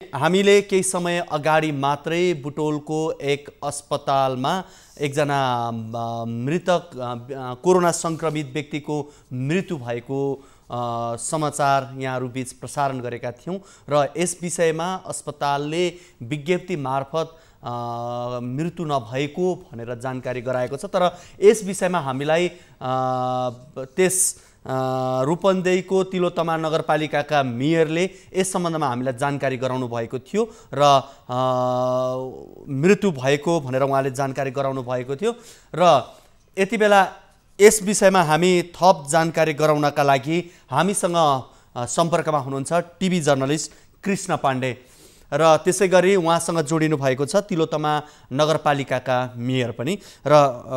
हामीले केही समय अगाडि मात्रै बुटोलको एक अस्पतालमा एकजना मृतक कोरोना संक्रमित व्यक्तिको मृत्यु भएको समाचार यहाँहरू बीच प्रसारण गरेका थियौं र यस विषयमा अस्पतालले विज्ञप्ति मार्फत मृत्यु नभएको भनेर जानकारी गराएको छ। तर यस विषयमा हामीलाई त्यस रूपन्देहीको तिलोत्तमा नगरपालिकाका मेयरले यस सम्बन्धमा हामीलाई जानकारी गराउनु भएको थियो र मृत्यु भएको भनेर उहाँले जानकारी गराउनु भएको थियो र यति बेला यस विषयमा हामी थप जानकारी गराउनका लागि हामीसँग सम्पर्कमा हुनुहुन्छ टिभी जर्नलिस्ट कृष्ण पाण्डे र त्यसैगरी उहाँसँग जोडिनु भएको छ तिलोत्तमा नगरपालिकाका मेयर पनि र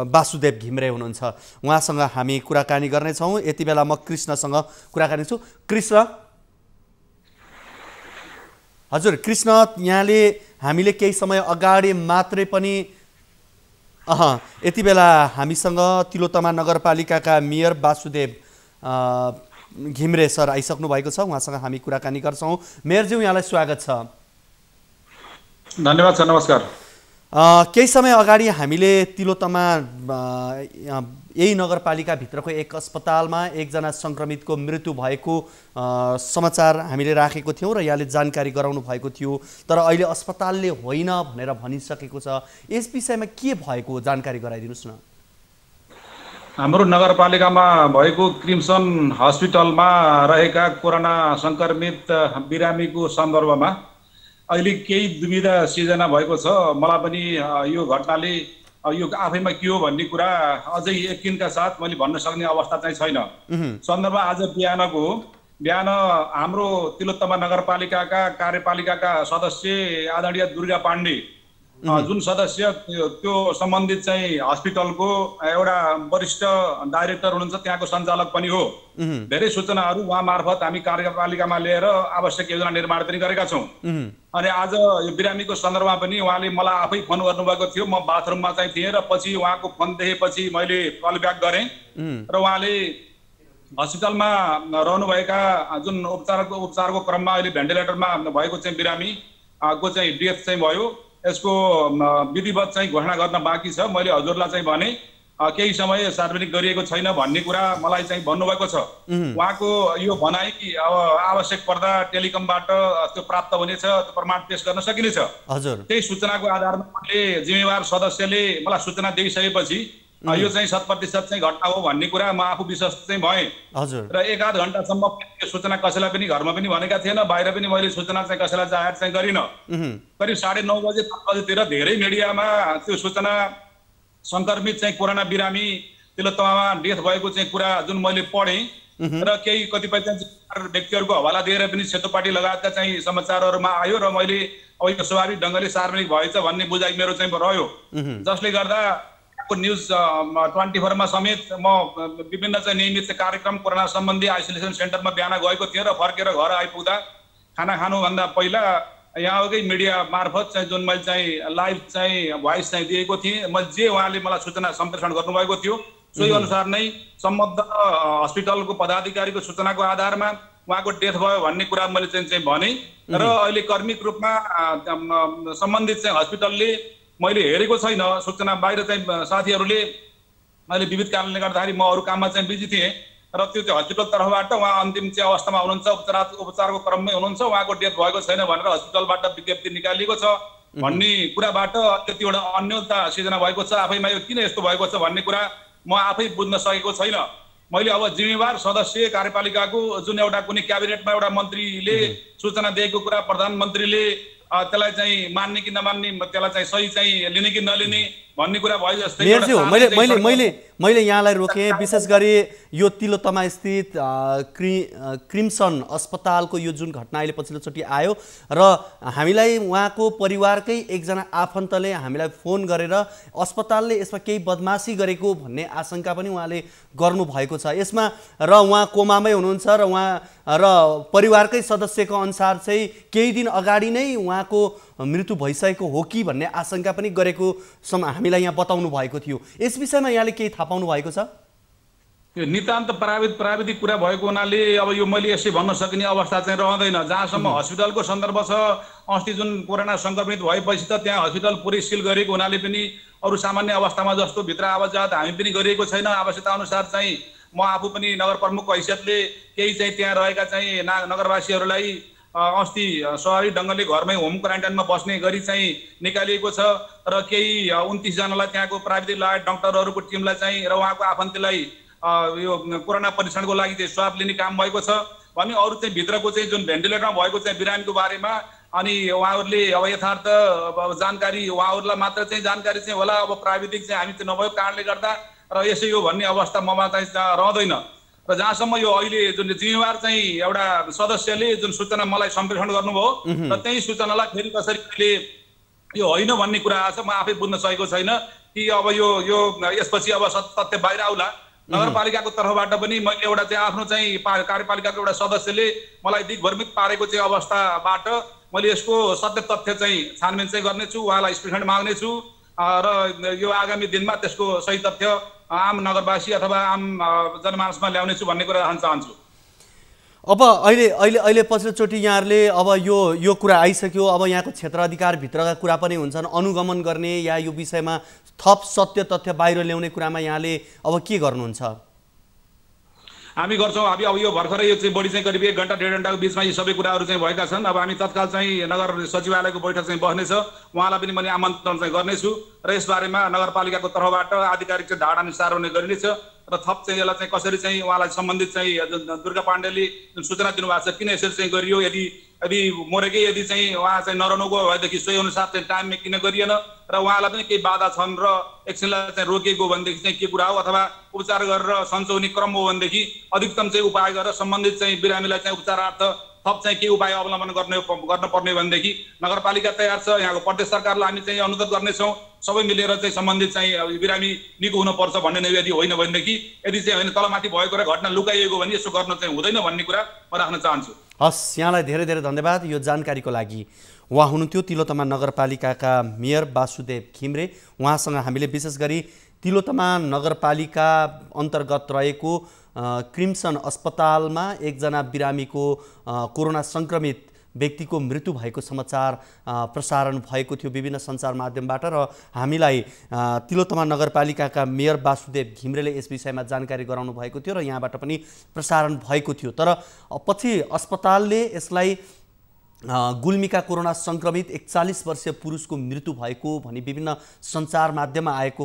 वासुदेव घिम्रे हुनुहुन्छ। उहाँसँग हामी कुराकानी गर्नेछौँ। यति बेला म कृष्णसँग कुराकानी छु। कृष्ण, हजुर कृष्ण, यहाँले हामीले केही समय अगाडि मात्रै पनि यति बेला हामीसँग तिलोत्तमा नगरपालिकाका मेयर वासुदेव घिम्रे सर आइसक्नु भएको छ। उहाँसँग हामी कुराकानी गर्छौँ। मेयरज्यू, यहाँलाई स्वागत छ। धन्यवाद सर, नमस्कार। केही समय अगाडि हामीले तिलोत्तमा यही नगरपालिकाभित्रको एक अस्पतालमा एकजना संक्रमितको मृत्यु भएको समाचार हामीले राखेको थियौँ र यहाँले जानकारी गराउनु भएको थियो। तर अहिले अस्पतालले होइन भनेर भनिसकेको छ। यस विषयमा के भएको जानकारी गराइदिनुस् न। हाम्रो नगरपालिकामा भएको क्रिम्सन हस्पिटलमा रहेका कोरोना संक्रमित बिरामीको सन्दर्भमा अहिले केही दुविधा सिर्जना भएको छ। मलाई पनि यो घटनाले यो आफैमा के हो भन्ने कुरा अझै यकिनका साथ मैले भन्न सक्ने अवस्था चाहिँ छैन। सन्दर्भ आज बिहान हाम्रो तिलोत्तमा नगरपालिकाका कार्यपालिकाका सदस्य आदरणीय दुर्गा पाण्डे, जुन सदस्य त्यो सम्बन्धित चाहिँ हस्पिटलको एउटा वरिष्ठ डाइरेक्टर हुनुहुन्छ, त्यहाँको सञ्चालक पनि हो, धेरै सूचनाहरू उहाँ मार्फत हामी कार्यपालिकामा लिएर आवश्यक योजना निर्माण पनि गरेका छौँ। अनि आज यो बिरामीको सन्दर्भमा पनि उहाँले मलाई आफै फोन गर्नुभएको थियो। म बाथरुममा चाहिँ थिएँ र पछि उहाँको फोन देखेपछि मैले कल ब्याक गरेँ र उहाँले हस्पिटलमा रहनुभएका जुन उपचारको क्रममा अहिले भेन्टिलेटरमा भएको चाहिँ बिरामीको चाहिँ डेथ चाहिँ भयो। यसको विधिवत चाहिँ घोषणा गर्न बाँकी छ। मैले हजुरलाई चाहिँ भने केही समय सार्वजनिक गरिएको छैन भन्ने कुरा मलाई चाहिँ भन्नुभएको छ। उहाँको यो भनाइ अब आवश्यक पर्दा टेलिकमबाट त्यो प्राप्त हुनेछ, त्यो प्रमाण पेश गर्न सकिनेछ। हजुर, त्यही सूचनाको आधारमा मैले जिम्मेवार सदस्यले मलाई सूचना दिइसकेपछि यो चाहिँ 100% चाहिँ घटना हो भन्ने कुरा म आफू विश्वस्त चाहिँ भएँ। हजुर, र 1-8 घण्टासम्म सूचना कसैलाई पनि घरमा पनि भनेका थिएन, बाहिर पनि मैले सूचना चाहिँ कसैलाई जाहेर चाहिँ गरिन। करिब 9:30 बजे 10 बजेतिर धेरै मिडियामा त्यो सूचना संक्रमित चाहिँ कोरोना बिरामी तिलोत्तमामा डेथ भएको चाहिँ कुरा जुन मैले पढेँ र केही कतिपय चाहिँ व्यक्तिहरूको हवाला दिएर पनि सेतोपाटी लगायतका चाहिँ समाचारहरूमा आयो र मैले अब यो स्वाभाविक ढङ्गले सार्वजनिक भएछ भन्ने बुझाइ मेरो चाहिँ रह्यो। जसले गर्दा न्युज 24 मा समेत म विभिन्न चाहिँ नियमित कार्यक्रम कोरोना सम्बन्धी आइसोलेसन सेन्टरमा बिहान गएको थिएँ र फर्केर घर आइपुग्दा खाना खानुभन्दा पहिला यहाँकै मिडिया मार्फत चाहिँ जुन मैले चाहिँ लाइभ चाहिँ भोइस चाहिँ दिएको थिएँ, मैले जे उहाँले मलाई सूचना सम्प्रेषण गर्नुभएको थियो सोही अनुसार नै सम्बद्ध हस्पिटलको पदाधिकारीको सूचनाको आधारमा उहाँको डेथ भयो भन्ने कुरा मैले चाहिँ भने र अहिले कर्मिक रूपमा सम्बन्धित चाहिँ हस्पिटलले मैले हेरेको छैन सूचना। बाहिर चाहिँ साथीहरूले अहिले विविध कारणले गर्दाखेरि म अरू काममा चाहिँ बिजी थिएँ र त्यो चाहिँ हस्पिटल तर्फबाट उहाँ अन्तिम चाहिँ अवस्थामा हुनुहुन्छ, उपचारको क्रममै हुनुहुन्छ, उहाँको डेथ भएको छैन भनेर हस्पिटलबाट विज्ञप्ति निकालिएको छ भन्ने कुराबाट कतिवटा अन्यता सिर्जना भएको छ। आफैमा यो किन यस्तो भएको छ भन्ने कुरा म आफै बुझ्न सकेको छैन। मैले अब जिम्मेवार सदस्य कार्यपालिकाको जुन एउटा कुनै क्याबिनेटमा एउटा मन्त्रीले सूचना दिएको कुरा प्रधानमन्त्रीले त्यसलाई चाहिँ मान्ने कि नमान्ने, त्यसलाई चाहिँ सही चाहिँ लिने कि नलिने भन्ने कुरा भयो जस्तै। मैले यहाँलाई रोकेँ। विशेष गरी यो तिलोत्तमा स्थित क्रिम्सन अस्पतालको यो जुन घटना अहिले पछिल्लोचोटि आयो र हामीलाई उहाँको परिवारकै एकजना आफन्तले हामीलाई फोन गरेर अस्पतालले यसमा केही बदमासी गरेको भन्ने आशंका पनि उहाँले गर्नुभएको छ। यसमा र उहाँ कोमामै हुनुहुन्छ र परिवारकै सदस्यको अनुसार चाहिँ केही दिन अगाडि नै उहाँको मृत्यु भइसकेको हो कि भन्ने आशंका पनि गरेको हामीलाई यहाँ बताउनु भएको थियो। यस विषयमा यहाँले केही थाहा पाउनु भएको छ? यो नितान्त प्राविधिक कुरा भएको हुनाले अब यो मैले यसै भन्न सक्ने अवस्था चाहिँ रहँदैन। जहाँसम्म हस्पिटलको सन्दर्भ छ, अस्ति जुन कोरोना सङ्क्रमित भएपछि त त्यहाँ हस्पिटल पुरै सिल गरेको हुनाले पनि अरू सामान्य अवस्थामा जस्तो भित्र आवाज जात हामी पनि गरिएको छैन। आवश्यकता अनुसार चाहिँ म आफू पनि नगर प्रमुखको हैसियतले केही चाहिँ त्यहाँ रहेका चाहिँ नगरवासीहरूलाई अस्ति स्वाभाविक ढङ्गले घरमै होम क्वारेन्टाइनमा बस्ने गरी चाहिँ निकालिएको छ र केही 29 जनालाई त्यहाँको प्राविधिक लगायत डाक्टरहरूको टिमलाई चाहिँ र उहाँको आफन्तलाई यो कोरोना परीक्षणको लागि चाहिँ स्वाब लिने काम भएको छ भने अरू चाहिँ भित्रको चाहिँ जुन भेन्टिलेटरमा भएको चाहिँ बिरामीको बारेमा अनि उहाँहरूले अब यथार्थ जानकारी उहाँहरूलाई मात्र चाहिँ जानकारी चाहिँ होला। अब प्राविधिक चाहिँ हामी चाहिँ नभएको कारणले गर्दा र यसै हो भन्ने अवस्था ममा चाहिँ रहँदैन। र जहाँसम्म यो अहिले जुन जिम्मेवार चाहिँ एउटा सदस्यले जुन सूचना मलाई सम्प्रेषण गर्नुभयो र त्यही सूचनालाई फेरि कसरी कहिले यो होइन भन्ने कुरा आछ म आफै बुझ्न सकेको छैन कि अब यो यसपछि अब तथ्य बाहिर आउला। नगरपालिकाको तर्फबाट पनि मैले एउटा चाहिँ आफ्नो चाहिँ कार्यपालिकाको एउटा सदस्यले मलाई दिग्भ्रमित पारेको चाहिँ अवस्थाबाट मैले यसको सत्य तथ्य चाहिँ छानबिन चाहिँ गर्नेछु, उहाँलाई स्टेटमेन्ट माग्नेछु र यो आगामी दिनमा त्यसको सही तथ्य आम नगरवासी अथवा आम जनमानसमा ल्याउनेछु भन्ने कुरा भन्न चाहन्छु। अब अहिले पछिल्लोचोटि यहाँहरूले अब यो कुरा आइसक्यो, अब यहाँको क्षेत्र अधिकारभित्रका कुरा पनि हुन्छन्, अनुगमन गर्ने या यो विषयमा थप सत्य तथ्य बाहिर ल्याउने कुरामा यहाँले अब के गर्नुहुन्छ? हामी गर्छौँ। अब यो भर्खरै यो चाहिँ बढी चाहिँ करिब 1 घण्टा 1.5 घण्टाको बिचमा यी सबै कुराहरू चाहिँ भएका छन्। अब हामी तत्काल चाहिँ नगर सचिवालयको बैठक चाहिँ बस्नेछ, उहाँलाई पनि मैले आमन्त्रण चाहिँ गर्नेछु र यसबारेमा नगरपालिकाको तर्फबाट आधिकारिक चाहिँ धारणा अनुसार हुने गरिनेछ र थप चाहिँ यसलाई चाहिँ कसरी चाहिँ उहाँलाई सम्बन्धित चाहिँ दुर्गा पाण्डेले जुन सूचना दिनुभएको छ किन यसरी चाहिँ गरियो, यदि मरेकै यदि चाहिँ उहाँ चाहिँ नरहनुको भएदेखि सोही अनुसार चाहिँ टाइममा किन गरिएन र उहाँलाई पनि केही बाधा छन् र एकछिनलाई चाहिँ रोकिएको भनेदेखि चाहिँ के कुरा हो अथवा उपचार गरेर सन्चो हुने क्रम हो भनेदेखि अधिकतम चाहिँ उपाय गरेर सम्बन्धित चाहिँ बिरामीलाई चाहिँ उपचारार्थ थप चाहिँ के उपाय अवलम्बन गर्नुपर्ने भनेदेखि नगरपालिका तयार छ। यहाँको प्रदेश सरकारलाई हामी चाहिँ अनुरोध गर्नेछौँ सबै मिलेर चाहिँ सम्बन्धित चाहिँ बिरामी निको हुनुपर्छ भन्ने नै, यदि होइन भनेदेखि यदि चाहिँ होइन तलमाथि भएको र घटना लुकाइएको भने यसो गर्न चाहिँ हुँदैन भन्ने कुरा म राख्न चाहन्छु। हस्, यहाँलाई धेरै धेरै धन्यवाद यो जानकारीको लागि। उहाँ हुनुहुन्थ्यो तिलोत्तमा नगरपालिकाका मेयर वासुदेव घिम्रे। उहाँसँग हामीले विशेष गरी तिलोत्तमा नगरपालिका अन्तर्गत रहेको क्रिम्सन अस्पतालमा एकजना बिरामीको कोरोना सङ्क्रमित व्यक्तिको मृत्यु भएको समाचार प्रसारण भएको थियो विभिन्न सञ्चार माध्यमबाट र हामीलाई तिलोत्तमा नगरपालिकाका मेयर वासुदेव घिम्रेले यस विषयमा जानकारी गराउनु भएको थियो र यहाँबाट पनि प्रसारण भएको थियो। तर पछि अस्पतालले यसलाई गुल्मीका कोरोना सङ्क्रमित 41 वर्षीय पुरुषको मृत्यु भएको भनी विभिन्न सञ्चार माध्यममा आएको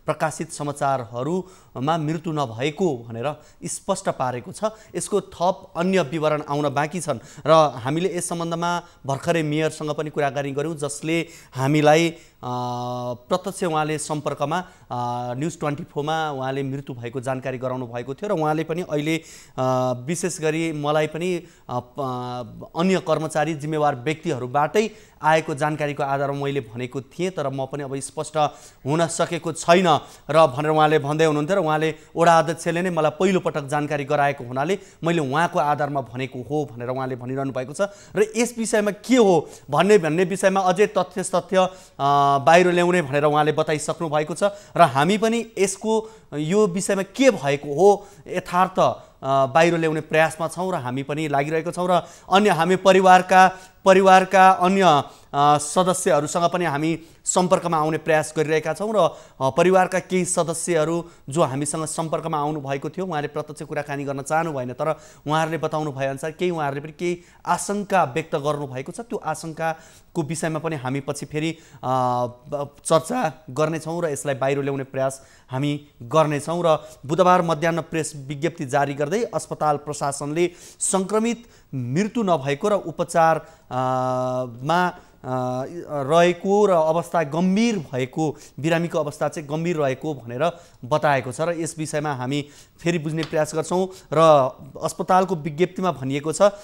प्रकाशित समाचारहरूमा मृत्यु नभएको भनेर स्पष्ट पारेको छ। यसको थप अन्य विवरण आउन बाँकी छन् र हामीले यस सम्बन्धमा भर्खरै मेयरसँग पनि कुराकानी गऱ्यौँ, जसले हामीलाई प्रत्यक्ष उहाँले सम्पर्कमा न्युज 24मा उहाँले मृत्यु भएको जानकारी गराउनु भएको थियो र उहाँले पनि अहिले विशेष गरी मलाई पनि अन्य कर्मचारी जिम्मेवार व्यक्तिहरूबाटै आएको जानकारीको आधारमा मैले भनेको थिएँ, तर म पनि अब स्पष्ट हुन सकेको छैन र भनेर उहाँले भन्दै हुनुहुन्थ्यो र उहाँले वडा अध्यक्षले नै मलाई पहिलोपटक जानकारी गराएको हुनाले मैले उहाँको आधारमा भनेको हो भनेर उहाँले भनिरहनु भएको छ। र यस विषयमा के हो भन्ने विषयमा अझै तथ्य बाहिर ल्याउने भनेर उहाँले बताइसक्नु भएको छ र हामी पनि यसको यो विषयमा के भएको हो यथार्थ बाहिर ल्याउने प्रयासमा छौँ र हामी पनि लागिरहेको छौँ र अन्य हामी परिवारका अन्य सदस्यहरूसँग पनि हामी सम्पर्कमा आउने प्रयास गरिरहेका छौँ र परिवारका केही सदस्यहरू जो हामीसँग सम्पर्कमा आउनु भएको थियो उहाँले प्रत्यक्ष कुराकानी गर्न चाहनु भएन, तर उहाँहरूले बताउनु भएअनुसार उहाँहरूले पनि केही आशंका व्यक्त गर्नुभएको छ। त्यो आशंकाको विषयमा पनि हामी पछि फेरि चर्चा गर्नेछौँ र यसलाई बाहिर ल्याउने प्रयास हामी गर्नेछौँ। र बुधबार मध्याह्न प्रेस विज्ञप्ति जारी गर्दै अस्पताल प्रशासनले सङ्क्रमित मृत्यु नभएको र उपचारमा रहेको र अवस्था गम्भीर भएको बिरामीको अवस्था चाहिँ गम्भीर रहेको भनेर बताएको छ र यस विषयमा हामी फेरि बुझ्ने प्रयास गर्छौँ। र अस्पतालको विज्ञप्तिमा भनिएको छ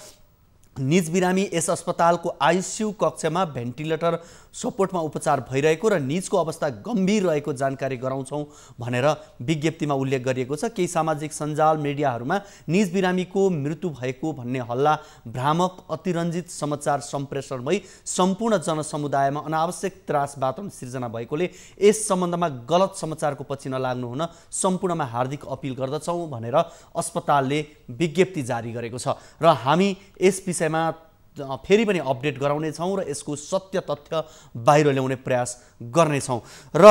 निज बिरामी यस अस्पतालको आइसियू कक्षमा भेन्टिलेटर सपोर्टमा उपचार भइरहेको र निजको अवस्था गम्भीर रहेको जानकारी गराउँछौँ भनेर विज्ञप्तिमा उल्लेख गरिएको छ। केही सामाजिक सञ्जाल मिडियाहरूमा निज बिरामीको मृत्यु भएको भन्ने हल्ला भ्रामक अतिरञ्जित समाचार सम्प्रेषणमै सम्पूर्ण जनसमुदायमा अनावश्यक त्रास वातावरण सिर्जना भएकोले यस सम्बन्धमा गलत समाचारको पछि नलाग्नु हुन सम्पूर्णमा हार्दिक अपिल गर्दछौँ भनेर अस्पतालले विज्ञप्ति जारी गरेको छ र हामी यस विषयमा फेरि पनि अपडेट गराउनेछौँ र यसको सत्य तथ्य बाहिर ल्याउने प्रयास गर्नेछौँ। र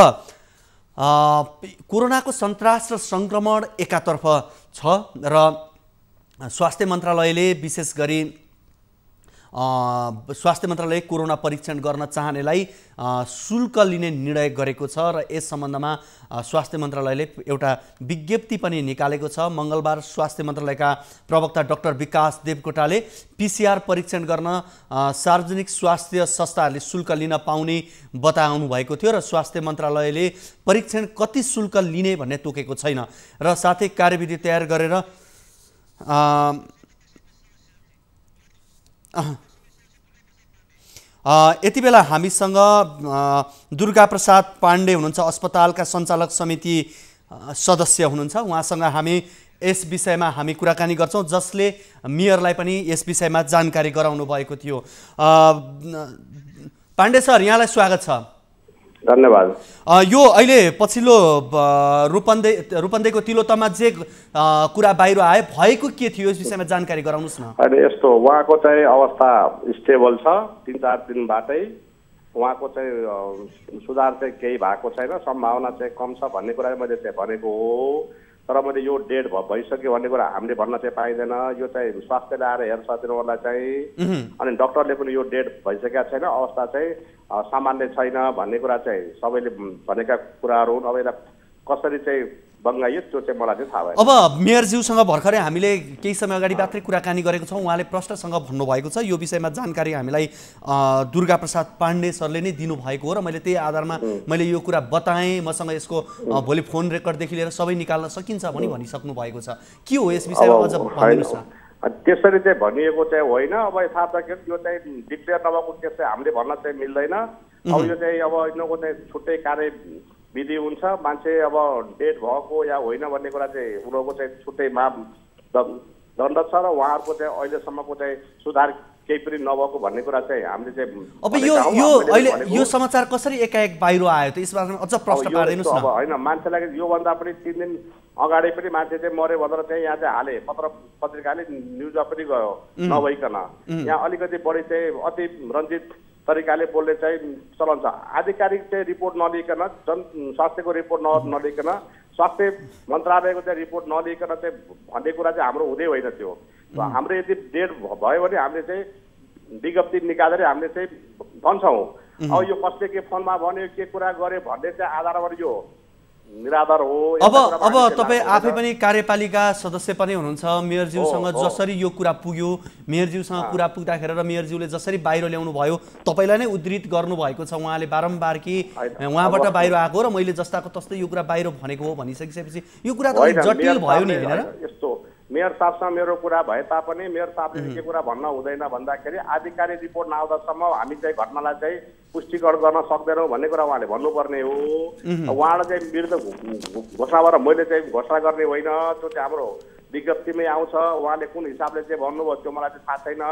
कोरोनाको सन्तास र सङ्क्रमण एकातर्फ छ र स्वास्थ्य मन्त्रालयले विशेष गरी स्वास्थ्य मन्त्रालयले कोरोना परीक्षण गर्न चाहनेलाई शुल्क लिने निर्णय गरेको छ र यस सम्बन्धमा स्वास्थ्य मन्त्रालयले एउटा विज्ञप्ति पनि निकालेको छ। मङ्गलबार स्वास्थ्य मन्त्रालयका प्रवक्ता डाक्टर विकास देवकोटाले PCR परीक्षण गर्न सार्वजनिक स्वास्थ्य संस्थाहरूले शुल्क लिन पाउने बताउनु भएको थियो र स्वास्थ्य मन्त्रालयले परीक्षण कति शुल्क लिने भन्ने तोकेको छैन र साथै कार्यविधि तयार गरेर यति बेला हामीसँग दुर्गा प्रसाद पाण्डे हुनुहुन्छ, अस्पतालका सञ्चालक समिति सदस्य हुनुहुन्छ। उहाँसँग हामी यस विषयमा हामी कुराकानी गर्छौँ, जसले मेयरलाई पनि यस विषयमा जानकारी गराउनु भएको थियो। पाण्डे सर, यहाँलाई स्वागत छ। धन्यवाद। यो अहिले पछिल्लो रूपन्देहीको तिलोत्तमा जे कुरा बाहिर आयो भएको के थियो यस विषयमा जानकारी गराउनुस् न। अहिले यस्तो उहाँको चाहिँ अवस्था स्टेबल छ, 3-4 दिनबाटै उहाँको चाहिँ सुधार चाहिँ केही भएको छैन, सम्भावना चाहिँ कम छ भन्ने कुरा मैले चाहिँ भनेको हो। तर मैले यो डेड भइसक्यो भन्ने कुरा हामीले भन्न चाहिँ पाइँदैन। यो चाहिँ स्वास्थ्यले आएर हेर्छ तिनीहरूलाई चाहिँ, अनि डक्टरले पनि यो डेड भइसकेका छैन, अवस्था चाहिँ सामान्य छैन भन्ने कुरा चाहिँ सबैले भनेका कुराहरू हुन्। अब यसलाई कसरी चाहिँ बङ्गाइयो त्यो चाहिँ मलाई चाहिँ थाहा भएन। अब मेयरज्यूसँग भर्खरै हामीले केही समय अगाडि मात्रै कुराकानी गरेको छौँ, उहाँले प्रश्नसँग भन्नुभएको छ यो विषयमा जानकारी हामीलाई दुर्गा प्रसाद पाण्डे सरले नै दिनुभएको हो र मैले त्यही आधारमा मैले यो कुरा बताएँ। मसँग यसको भोलि फोन रेकर्डदेखि लिएर सबै निकाल्न सकिन्छ भनिसक्नु भएको छ। के हो यस विषयमा अझ भन्नुहोस् न। त्यसरी चाहिँ भनिएको चाहिँ होइन। अब यथार्थ यो चाहिँ डिक्लेयर नभएको केस चाहिँ हामीले भन्न चाहिँ मिल्दैन। अब यो चाहिँ अब यिनीहरूको चाहिँ छुट्टै कार्यविधि हुन्छ, मान्छे अब डेड भएको या होइन भन्ने कुरा चाहिँ उनीहरूको चाहिँ छुट्टै मापदण्ड छ र उहाँहरूको चाहिँ अहिलेसम्मको चाहिँ सुधार केही पनि नभएको भन्ने कुरा चाहिँ हामीले चाहिँ अब यो अहिले यो समाचार कसरी एकाएक बाहिर आयो त यसबारेमा अझ प्रश्न पार्दिनुस् न। अब होइन, मान्छेलाई योभन्दा पनि 3 दिन अगाडि पनि मान्छे चाहिँ मर्यो भनेर चाहिँ यहाँ चाहिँ हाले, पत्रिकाले न्युजमा पनि गयो नभइकन। यहाँ अलिकति बढी चाहिँ अति रञ्जित तरिकाले बोल्ने चाहिँ चलन छ। आधिकारिक चाहिँ रिपोर्ट नलिकन, स्वास्थ्यको रिपोर्ट नलिकन, स्वास्थ्य मन्त्रालयको चाहिँ रिपोर्ट नलिकन चाहिँ भन्ने कुरा चाहिँ हाम्रो हुँदै होइन थियो। हाम्रो यदि डेड भयो भने हामीले चाहिँ विज्ञप्ति निकालेर हामीले चाहिँ भन्छौँ। अब यो कसले के फोनमा भन्यो, के कुरा गर्यो भन्ने चाहिँ आधारमा यो निराधार हो। अब तपाईँ आफै पनि कार्यपालिका सदस्य पनि हुनुहुन्छ, मेयरज्यूसँग जसरी यो कुरा पुग्यो, मेयरज्यूसँग कुरा पुग्दाखेरि र मेयरज्यूले जसरी बाहिर ल्याउनु भयो तपाईँलाई नै उद्धृत गर्नुभएको छ उहाँले बारम्बार कि उहाँबाट बाहिर आएको र मैले जस्ताको तस्तै यो कुरा बाहिर भनेको हो भनिसकेपछि यो कुरा त जटिल भयो नि होइन र। यस्तो मेयर साहबसँग मेरो कुरा भए तापनि मेयर साहबले के कुरा भन्न हुँदैन भन्दाखेरि आधिकारिक रिपोर्ट नआउँदासम्म हामी चाहिँ घटनालाई चाहिँ पुष्टिकरण गर्न सक्दैनौँ भन्ने कुरा उहाँले भन्नुपर्ने हो। उहाँलाई चाहिँ विरुद्ध घोषणा गरेर मैले चाहिँ घोषणा गर्ने होइन, त्यो चाहिँ हाम्रो विज्ञप्तिमै आउँछ। उहाँले कुन हिसाबले चाहिँ भन्नुभयो त्यो मलाई चाहिँ थाहा छैन।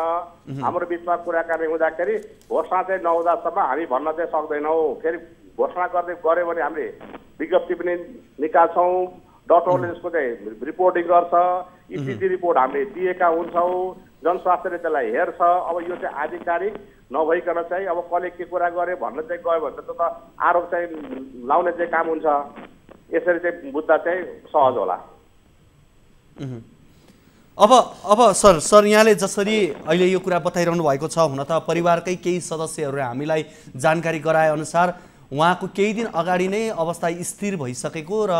हाम्रो बिचमा कुराकानी हुँदाखेरि घोषणा चाहिँ नहुँदासम्म हामी भन्न चाहिँ सक्दैनौँ। फेरि घोषणा गऱ्यो भने हामीले विज्ञप्ति पनि निकाल्छौँ, डक्टरले त्यसको चाहिँ रिपोर्टिङ गर्छ, इसिजी रिपोर्ट हामीले दिएका हुन्छौँ, जनस्वास्थ्यले त्यसलाई हेर्छ। अब यो चाहिँ आधिकारिक नभइकन चाहिँ अब कसले के कुरा गर्यो भन्न चाहिँ गयो भने त आरोप चाहिँ लाउने चाहिँ काम हुन्छ। यसरी चाहिँ बुझ्दा चाहिँ सहज होला। अब सर यहाँले जसरी अहिले यो कुरा बताइरहनु भएको छ, हुन त परिवारकै केही सदस्यहरूले हामीलाई जानकारी गराए अनुसार उहाँको केही दिन अगाडि नै अवस्था स्थिर भइसकेको र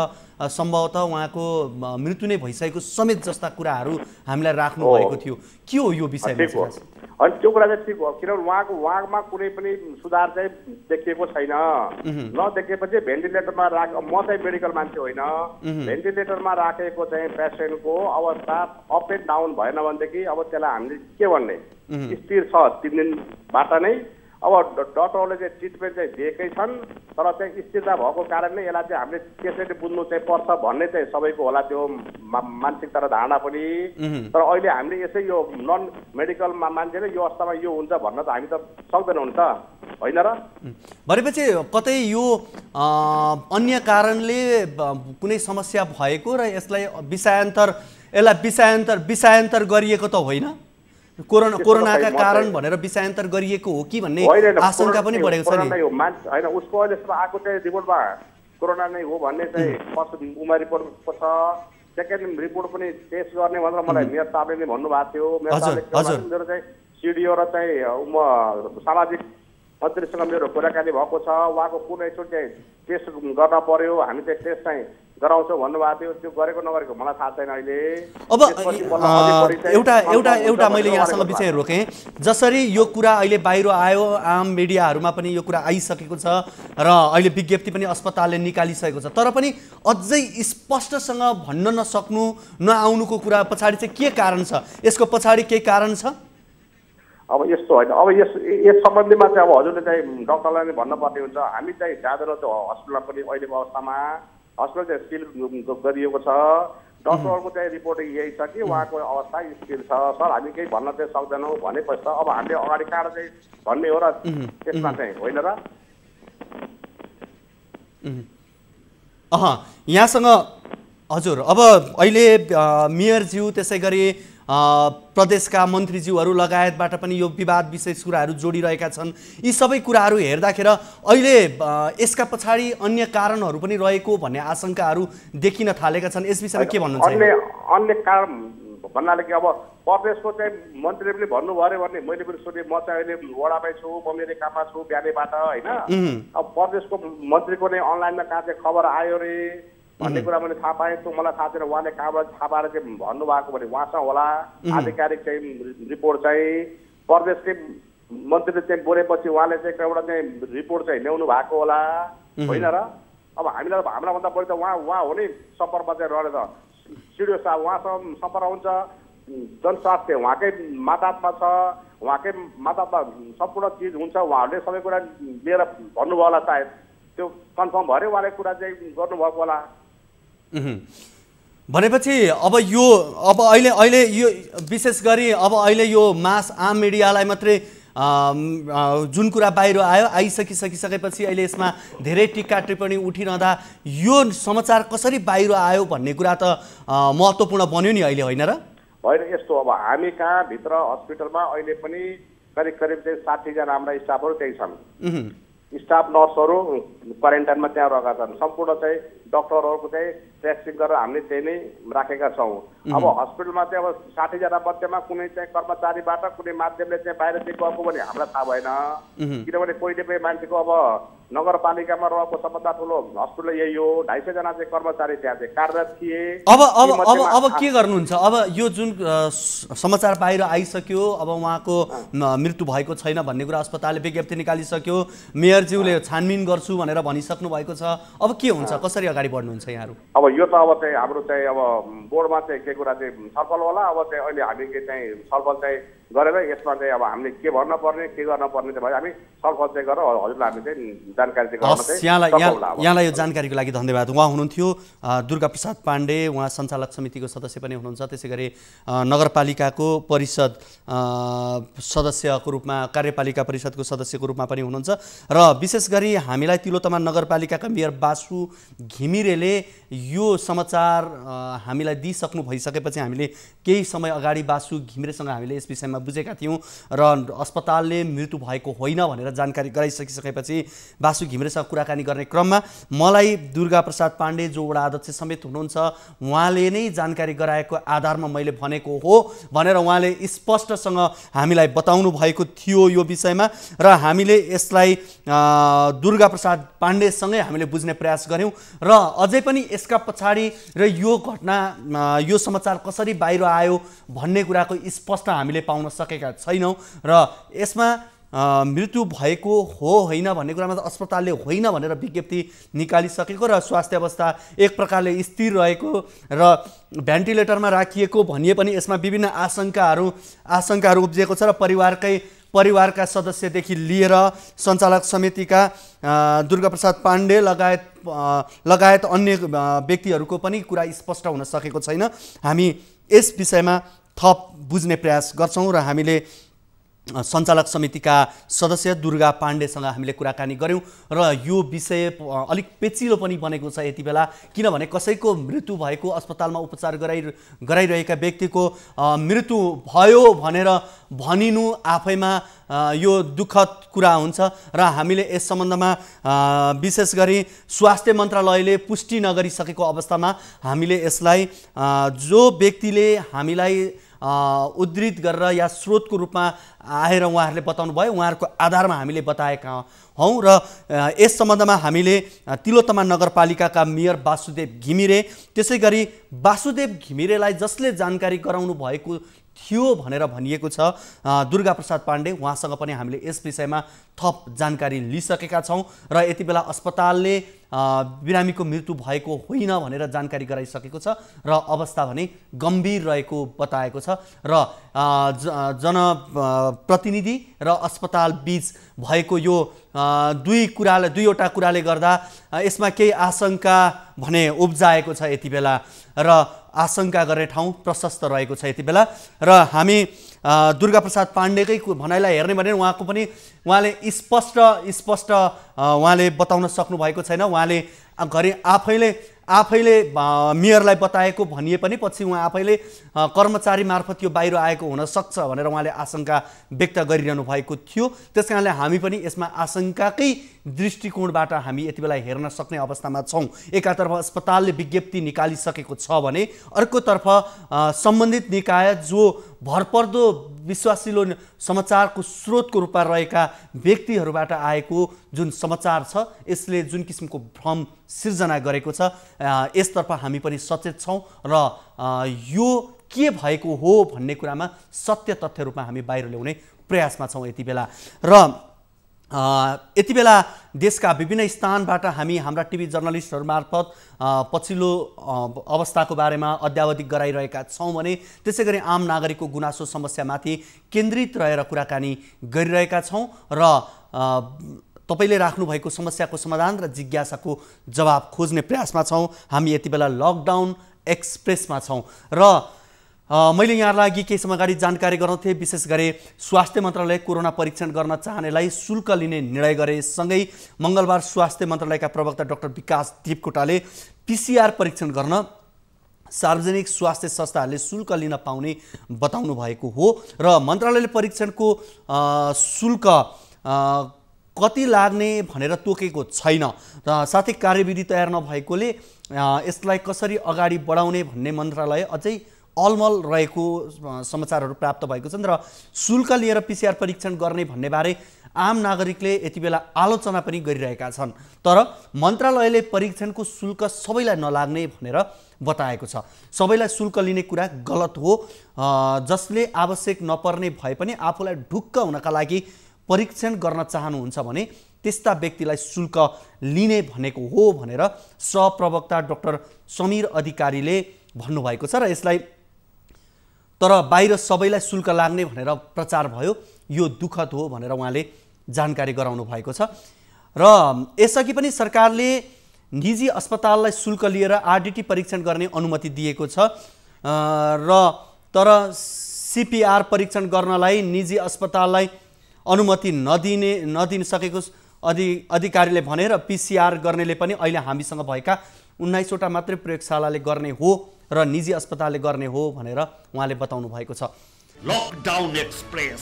सम्भवतः उहाँको मृत्यु नै भइसकेको समेत जस्ता कुराहरू हामीलाई राख्नु भएको थियो। के हो यो विषयमा? अनि त्यो कुरा चाहिँ ठिक हो, किनभने उहाँमा कुनै पनि सुधार चाहिँ देखिएको छैन। नदेखेपछि भेन्टिलेटरमा म चाहिँ मेडिकल मान्छे होइन, भेन्टिलेटरमा राखेको चाहिँ पेसेन्टको अवस्था अप एन्ड डाउन भएन भनेदेखि अब त्यसलाई हामीले के भन्ने, स्थिर छ 3 दिनबाट नै। अब डक्टरले चाहिँ ट्रिटमेन्ट चाहिँ दिएकै छन्, तर चाहिँ स्थिरता भएको कारणले यसलाई चाहिँ हामीले त्यसरी बुझ्नु चाहिँ पर्छ भन्ने चाहिँ सबैको होला त्यो मानसिकता र धारणा पनि। तर अहिले हामीले यसै यो नन मेडिकल मान्छेले यो अवस्थामा यो हुन्छ भन्न त हामी त सक्दैनौँ नि त, होइन र? भनेपछि कतै यो अन्य कारणले कुनै समस्या भएको र यसलाई विषयान्तर गरिएको त होइन? कोरोनाका कारण भनेर विषयान्तर गरिएको हो कि भन्ने आशंका पनि बढेको छ नि। होइन, उसको अहिलेसम्म आएको चाहिँ रिपोर्टमा कोरोना नै हो भन्ने चाहिँ फर्स्ट उमा रिपोर्टको छ। सेकेन्ड रिपोर्ट पनि टेस्ट गर्ने भनेर मलाई मेयर साहबले नै भन्नुभएको थियो। मेयर साहबले मेरो चाहिँ सिडिओ र चाहिँ सामाजिक मन्त्रीसँग मेरो कुराकानी भएको छ। उहाँको कुनै एकचोटि चाहिँ टेस्ट गर्न पर्यो, हामी चाहिँ टेस्ट चाहिँ गराउँछौँ भन्नुभएको थियो। त्यो गरेको नगरेको मलाई थाहा छैन अहिले। अब एउटा मैले यहाँसँग विषय रोकेँ, जसरी यो कुरा अहिले बाहिर आयो, आम मिडियाहरूमा पनि यो कुरा आइसकेको छ र अहिले विज्ञप्ति पनि अस्पतालले निकालिसकेको छ, तर पनि अझै स्पष्टसँग भन्न नआउनुको कुरा पछाडि चाहिँ के कारण छ? यसको पछाडि केही कारण छ? अब यस्तो होइन, अब यस सम्बन्धीमा चाहिँ अब हजुरले चाहिँ डक्टरलाई नै भन्नुपर्ने हुन्छ। हामी चाहिँ जाँदैनौँ त्यो हस्पिटलमा पनि अहिलेको अवस्थामा। हस्पिटल चाहिँ सिल गरिएको छ। डक्टरहरूको चाहिँ रिपोर्ट यही छ कि उहाँको अवस्था स्थिर छ सर, हामी केही भन्न चाहिँ सक्दैनौँ भनेपछि अब हामीले अगाडि कहाँ चाहिँ भन्ने हो र त्यसमा चाहिँ, होइन र? यहाँसँग हजुर अब अहिले मेयरज्यू त्यसै गरी प्रदेशका मन्त्रीज्यूहरू लगायतबाट पनि यो विवाद विषय कुराहरू जोडिरहेका छन्। यी सबै कुराहरू हेर्दाखेरि अहिले यसका पछाडि अन्य कारणहरू पनि रहेको भन्ने आशंकाहरू देखिन थालेका छन्। यस विषयमा के भन्नुहुन्छ? अन्य कारण भन्नाले कि अब प्रदेशको चाहिँ मन्त्रीले पनि भन्नुभयो अरे भन्ने मैले पनि सोधेँ। म चाहिँ अहिले वडामै छु, म मेरो काममा छु बिहानैबाट, होइन? अब प्रदेशको मन्त्रीको नै अनलाइनमा कहाँ चाहिँ खबर आयो रे भन्ने कुरा मैले थाहा पाएँ। त्यो मलाई थाहा छैन, उहाँले कहाँबाट थाहा पाएर चाहिँ भन्नुभएको भने उहाँसँग होला आधिकारिक चाहिँ रिपोर्ट चाहिँ। प्रदेशकै मन्त्रीले चाहिँ बोलेपछि उहाँले चाहिँ एउटा चाहिँ रिपोर्ट चाहिँ ल्याउनु भएको होला, होइन र? अब हामीलाई हाम्रा भन्दा बढी त उहाँ हो नि सम्पर्कमा चाहिँ रहेर त। सिडिओ साहब उहाँसँग सम्पर्क हुन्छ, जनस्वास्थ्य उहाँकै मातहतमा छ, उहाँकै मातहतमा सम्पूर्ण चिज हुन्छ। उहाँहरूले सबै कुरा लिएर भन्नुभयो होला, सायद त्यो कन्फर्म भएर उहाँले कुरा चाहिँ गर्नुभएको होला। भनेपछि अब अहिले यो विशेष गरी अब अहिले यो मास आम मिडियालाई मात्रै जुन कुरा बाहिर आइसकेपछि अहिले यसमा धेरै टिक्का टिप्पणी उठिरहँदा यो समाचार कसरी बाहिर आयो भन्ने कुरा त महत्त्वपूर्ण बन्यो नि अहिले, होइन र? होइन, यस्तो अब हामी कहाँ भित्र हस्पिटलमा अहिले पनि करिब चाहिँ 60 जना हाम्रा स्टाफहरू त्यही छन्। स्टाफ नर्सहरू क्वारेन्टाइनमा त्यहाँ रहेका छन्। सम्पूर्ण चाहिँ डक्टरहरूको चाहिँ टेस्टिङ गरेर हामीले त्यही नै राखेका छौँ। अब हस्पिटलमा चाहिँ अब 60 जना मध्येमा कुनै चाहिँ कर्मचारीबाट कुनै माध्यमले चाहिँ बाहिर चाहिँ गएको भने हामीलाई थाहा भएन, किनभने कोही मान्छेको अब नगरपालिकामा रहेको सबभन्दा ठुलो हस्पिटल यही हो। 250 जना चाहिँ कर्मचारी त्यहाँ चाहिँ कार्यरत थिए। अब के गर्नुहुन्छ? अब यो जुन समाचार बाहिर आइसक्यो, अब उहाँको मृत्यु भएको छैन भन्ने कुरा अस्पतालले विज्ञप्ति निकालिसक्यो, मेयरज्यूले छानबिन गर्छु भनेर भनिसक्नु भएको छ। अब के हुन्छ, कसरी अगाडि बढ्नुहुन्छ यहाँहरू? अब यो त अब चाहिँ हाम्रो चाहिँ अब बोर्डमा चाहिँ के कुरा चाहिँ छलफल होला। अब चाहिँ अहिले हामी चाहिँ छलफल चाहिँ गरेर यसमा चाहिँ अब हामीले के भन्न पर्ने के गर्न पर्ने चाहिँ हामी छलफल चाहिँ गरेर हजुरलाई हामी चाहिँ जानकारी चाहिँ गराउन चाहिँ। यहाँलाई यो जानकारीको लागि धन्यवाद। उहाँ हुनुहुन्थ्यो दुर्गा प्रसाद पाण्डे, उहाँ सञ्चालक समितिको सदस्य पनि हुनुहुन्छ, त्यसै गरी नगरपालिकाको परिषद सदस्यको रूपमा, कार्यपालिका परिषदको सदस्यको रूपमा पनि हुनुहुन्छ। र विशेष गरी हामीलाई तिलोत्तमा नगरपालिकाका मेयर बासु घिमिरेले यो समाचार हामीलाई दिइसक्नु भइसकेपछि हामीले केही समय अगाडि बासु घिमिरेसँग हामीले यस विषयमा बुझेका थियौँ र अस्पतालले मृत्यु भएको होइन भनेर जानकारी गराइसकिसकेपछि बासु घिमिरेसँग कुराकानी गर्ने क्रममा मलाई दुर्गा प्रसाद पाण्डे जो वडा अध्यक्ष समेत हुनुहुन्छ उहाँले नै जानकारी गराएको आधारमा मैले भनेको हो भनेर उहाँले स्पष्टसँग हामीलाई बताउनु भएको थियो यो विषयमा। र हामीले यसलाई दुर्गा प्रसाद पाण्डेसँगै हामीले बुझ्ने प्रयास गऱ्यौँ र अझै पनि यसका पछाडि र यो घटना यो समाचार कसरी बाहिर आयो भन्ने कुराको स्पष्ट हामीले पाउन सकेका छैनौँ र यसमा मृत्यु भएको हो होइन भन्ने कुरामा त अस्पतालले होइन भनेर विज्ञप्ति निकालिसकेको र स्वास्थ्य अवस्था एक प्रकारले स्थिर रहेको र भेन्टिलेटरमा राखिएको भनिए पनि यसमा विभिन्न आशंकाहरू उब्जिएको छ र परिवारका सदस्यदेखि लिएर सञ्चालक समितिका दुर्गा प्रसाद पाण्डे लगायत अन्य व्यक्तिहरूको पनि कुरा स्पष्ट हुन सकेको छैन। हामी यस विषयमा थप बुझ्ने प्रयास गर्छौँ र हामीले सञ्चालक समितिका सदस्य दुर्गा पाण्डेसँग हामीले कुराकानी गऱ्यौँ र यो विषय अलिक पेचिलो पनि बनेको छ यति बेला, किनभने कसैको मृत्यु भएको अस्पतालमा उपचार गराइरहेका व्यक्तिको मृत्यु भयो भनेर भनिनु आफैमा यो दुःखद कुरा हुन्छ र हामीले यस सम्बन्धमा विशेष गरी स्वास्थ्य मन्त्रालयले पुष्टि नगरिसकेको अवस्थामा हामीले यसलाई जो व्यक्तिले हामीलाई उद्धृत गरेर या स्रोतको रूपमा आएर उहाँहरूले बताउनु भयो उहाँहरूको आधारमा हामीले बताएका हौँ र यस सम्बन्धमा हामीले तिलोत्तमा नगरपालिकाका मेयर वासुदेव घिमिरे त्यसै गरी वासुदेव घिमिरेलाई जसले जानकारी गराउनु भएको थियो भनेर भनिएको छ दुर्गा प्रसाद पाण्डे, उहाँसँग पनि हामीले यस विषयमा थप जानकारी लिइसकेका छौँ र यति बेला अस्पतालले बिरामीको मृत्यु भएको होइन भनेर जानकारी गराइसकेको छ र अवस्था भने गम्भीर रहेको बताएको छ र जनप्रतिनिधि र अस्पताल बीच भएको यो दुईवटा कुराले गर्दा यसमा केही आशंका भने उब्जाएको छ यति बेला र आशंका गर्ने ठाउँ प्रशस्त रहेको छ यति बेला र हामी दुर्गा प्रसाद पाण्डेकै भनाइलाई हेर्ने भने उहाँले स्पष्ट उहाँले बताउन सक्नु भएको छैन। उहाँले घरि आफैले मेयरलाई बताएको भनिए पनि पछि उहाँ आफैले कर्मचारी मार्फत यो बाहिर आएको हुन सक्छ भनेर उहाँले आशंका व्यक्त गरिरहनु भएको थियो। त्यसकारणले हामी पनि यसमा आशंकाकै दृष्टिकोणबाट हामी यति बेला हेर्न सक्ने अवस्थामा छौँ। एकातर्फ अस्पतालले विज्ञप्ति निकालिसकेको छ भने अर्कोतर्फ सम्बन्धित निकाय जो भरपर्दो विश्वासिलो समाचारको स्रोतको रूपमा रहेका व्यक्तिहरूबाट आएको जुन समाचार छ यसले जुन किसिमको भ्रम सिर्जना गरेको छ यसतर्फ हामी पनि सचेत छौँ र यो के भएको हो भन्ने कुरामा सत्य तथ्य रूपमा हामी बाहिर ल्याउने प्रयासमा छौँ यति बेला र यति बेला देशका विभिन्न स्थानबाट हामी हाम्रा टिभी जर्नलिस्टहरू मार्फत पछिल्लो अवस्थाको बारेमा अद्यावधिक गराइरहेका छौँ भने त्यसै गरी आम नागरिकको गुनासो समस्यामाथि केन्द्रित रहेर कुराकानी गरिरहेका छौँ र तपाईले राख्नु भएको समस्याको समाधान र जिज्ञासाको जवाब खोज्ने प्रयासमा छौँ। हामी यति बेला लकडाउन एक्सप्रेसमा छौँ र मैले यहाँलाई केही समय अगाडि जानकारी गराउँ थिएँ। विशेष गरी स्वास्थ्य मन्त्रालय कोरोना परीक्षण गर्न चाहनेलाई शुल्क लिने निर्णय गरेसँगै मङ्गलबार स्वास्थ्य मन्त्रालयका प्रवक्ता डाक्टर विकास देवकोटाले PCR परीक्षण गर्न सार्वजनिक स्वास्थ्य संस्थाहरूले शुल्क लिन पाउने बताउनु भएको हो र मन्त्रालयले परीक्षणको शुल्क कति लाग्ने भनेर तोकेको छैन। साथै कार्यविधि तयार नभएकोले यसलाई कसरी अगाडि बढाउने भन्ने मन्त्रालय अझै अलमल रहेको समाचारहरू प्राप्त भएको छन् र शुल्क लिएर PCR परीक्षण गर्ने भन्ने बारे आम नागरिकले यति बेला आलोचना पनि गरिरहेका छन्। तर मन्त्रालयले परीक्षणको शुल्क सबैलाई नलाग्ने भनेर बताएको छ। सबैलाई शुल्क लिने कुरा गलत हो। जसले आवश्यक नपर्ने भए पनि आफूलाई ढुक्क हुनका लागि परीक्षण गर्न चाहनुहुन्छ भने त्यस्ता व्यक्तिलाई शुल्क लिने भनेको हो भनेर सहप्रवक्ता डाक्टर समीर अधिकारीले भन्नुभएको छ र यसलाई तर बाहिर सबैलाई शुल्क लाग्ने भनेर प्रचार भयो यो दुःखद हो भनेर उहाँले जानकारी गराउनु भएको छ र यसअघि पनि सरकारले निजी अस्पताललाई शुल्क लिएर RDT परीक्षण गर्ने अनुमति दिएको छ र तर CPR परीक्षण गर्नलाई निजी अस्पताललाई अनुमति नदिन सकेको अधिकारीले भने र PCR गर्नेले पनि अहिले हामीसँग भएका 19 वटा मात्रै प्रयोगशालाले गर्ने हो र निजी अस्पतालले गर्ने हो भनेर उहाँले बताउनु भएको छ। Lockdown express